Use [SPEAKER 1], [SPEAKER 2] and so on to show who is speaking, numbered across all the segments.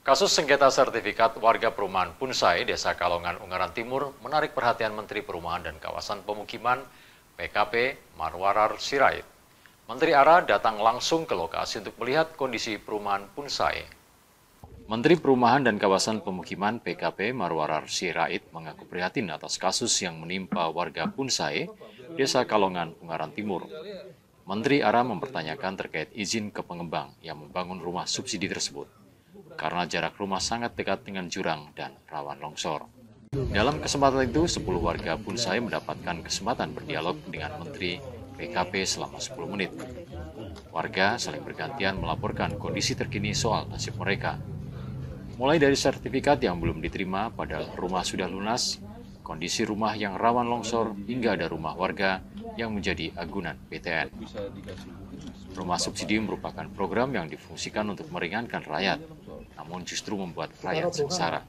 [SPEAKER 1] Kasus sengketa sertifikat warga perumahan Punsai, Desa Kalongan, Ungaran Timur menarik perhatian Menteri Perumahan dan Kawasan Pemukiman PKP Marwarar Sirait. Menteri ARA datang langsung ke lokasi untuk melihat kondisi perumahan Punsai. Menteri Perumahan dan Kawasan Pemukiman PKP Marwarar Sirait mengaku prihatin atas kasus yang menimpa warga Punsai, Desa Kalongan, Ungaran Timur. Menteri ARA mempertanyakan terkait izin ke pengembang yang membangun rumah subsidi tersebut, karena jarak rumah sangat dekat dengan jurang dan rawan longsor. Dalam kesempatan itu, 10 warga Punsai mendapatkan kesempatan berdialog dengan Menteri PKP selama 10 menit. Warga saling bergantian melaporkan kondisi terkini soal nasib mereka. Mulai dari sertifikat yang belum diterima padahal rumah sudah lunas, kondisi rumah yang rawan longsor, hingga ada rumah warga yang menjadi agunan PTN. Rumah subsidi merupakan program yang difungsikan untuk meringankan rakyat, namun justru membuat rakyat sengsara.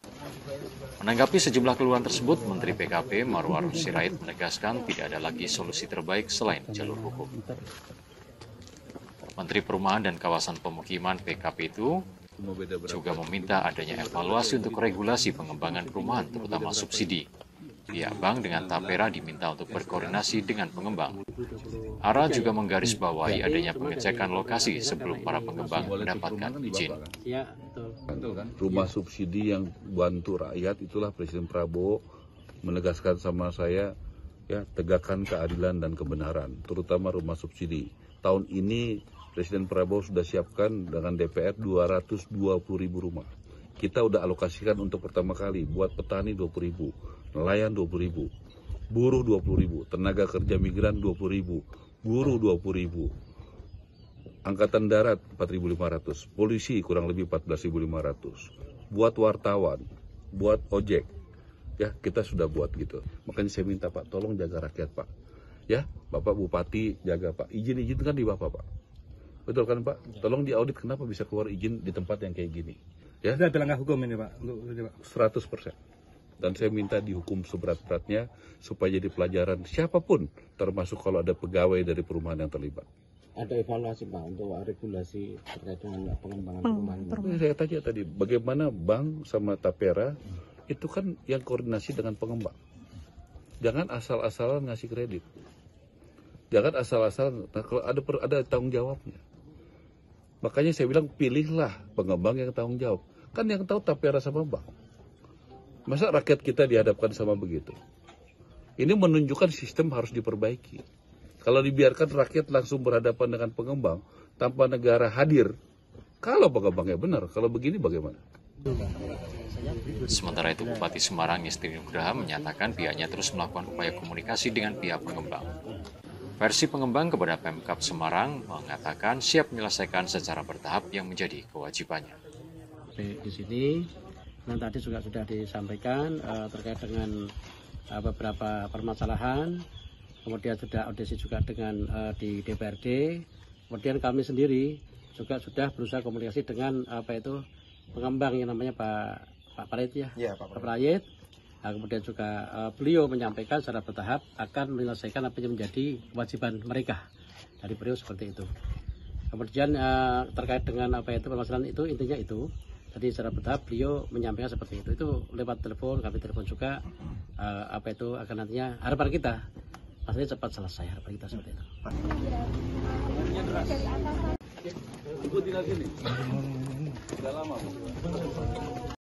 [SPEAKER 1] Menanggapi sejumlah keluhan tersebut, Menteri PKP Marwarar Sirait menegaskan tidak ada lagi solusi terbaik selain jalur hukum. Menteri Perumahan dan Kawasan Pemukiman PKP itu juga meminta adanya evaluasi untuk regulasi pengembangan perumahan, terutama subsidi. Pihak bank dengan Tapera diminta untuk berkoordinasi dengan pengembang. ARA juga menggarisbawahi adanya pengecekan lokasi sebelum para pengembang mendapatkan izin.
[SPEAKER 2] Rumah subsidi yang bantu rakyat, itulah Presiden Prabowo menegaskan sama saya, ya, tegakkan keadilan dan kebenaran, terutama rumah subsidi. Tahun ini Presiden Prabowo sudah siapkan dengan DPR 220.000 rumah. Kita udah alokasikan untuk pertama kali buat petani 20.000, nelayan 20.000, buruh 20.000, tenaga kerja migran 20.000, guru 20.000, angkatan darat 4.500, polisi kurang lebih 14.500, buat wartawan, buat ojek, ya kita sudah buat gitu. Makanya saya minta Pak, tolong jaga rakyat Pak, ya Bapak Bupati jaga Pak, izin kan di Bapak Pak, betul kan Pak? Tolong diaudit kenapa bisa keluar izin di tempat yang kayak gini. Ya,
[SPEAKER 3] ada langkah hukum ini Pak?
[SPEAKER 2] 100%. Dan saya minta dihukum seberat-beratnya supaya jadi pelajaran siapapun, termasuk kalau ada pegawai dari perumahan yang terlibat.
[SPEAKER 4] Ada evaluasi Pak untuk regulasi terkait dengan pengembangan perumahan.
[SPEAKER 2] Saya tanya tadi, bagaimana bank sama Tapera itu kan yang koordinasi dengan pengembang. Jangan asal-asalan ngasih kredit. Jangan asal-asalan, nah, kalau ada tanggung jawabnya. Makanya saya bilang pilihlah pengembang yang tanggung jawab. Kan yang tahu Tapera sama bank. Masa rakyat kita dihadapkan sama begitu? Ini menunjukkan sistem harus diperbaiki. Kalau dibiarkan rakyat langsung berhadapan dengan pengembang tanpa negara hadir, kalau pengembangnya benar, kalau begini bagaimana?
[SPEAKER 1] Sementara itu, Bupati Semarang Yesti Nugraha menyatakan pihaknya terus melakukan upaya komunikasi dengan pihak pengembang. Versi pengembang kepada Pemkab Semarang mengatakan siap menyelesaikan secara bertahap yang menjadi kewajibannya.
[SPEAKER 4] Di sini, dan tadi juga sudah disampaikan terkait dengan beberapa permasalahan, kemudian sudah audisi juga dengan di DPRD, kemudian kami sendiri juga sudah berusaha komunikasi dengan pengembang yang namanya Pak Parit ya, Pak Parit. Nah, kemudian juga beliau menyampaikan secara bertahap akan menyelesaikan apa yang menjadi kewajiban mereka dari beliau seperti itu. Kemudian terkait dengan permasalahan itu, intinya itu. Jadi secara bertahap beliau menyampaikan seperti itu. Itu lewat telepon, kami telepon juga akan nantinya harapan kita masalahnya cepat selesai, harapan kita seperti itu.
[SPEAKER 2] Ibu tinggal sini. Sudah lama.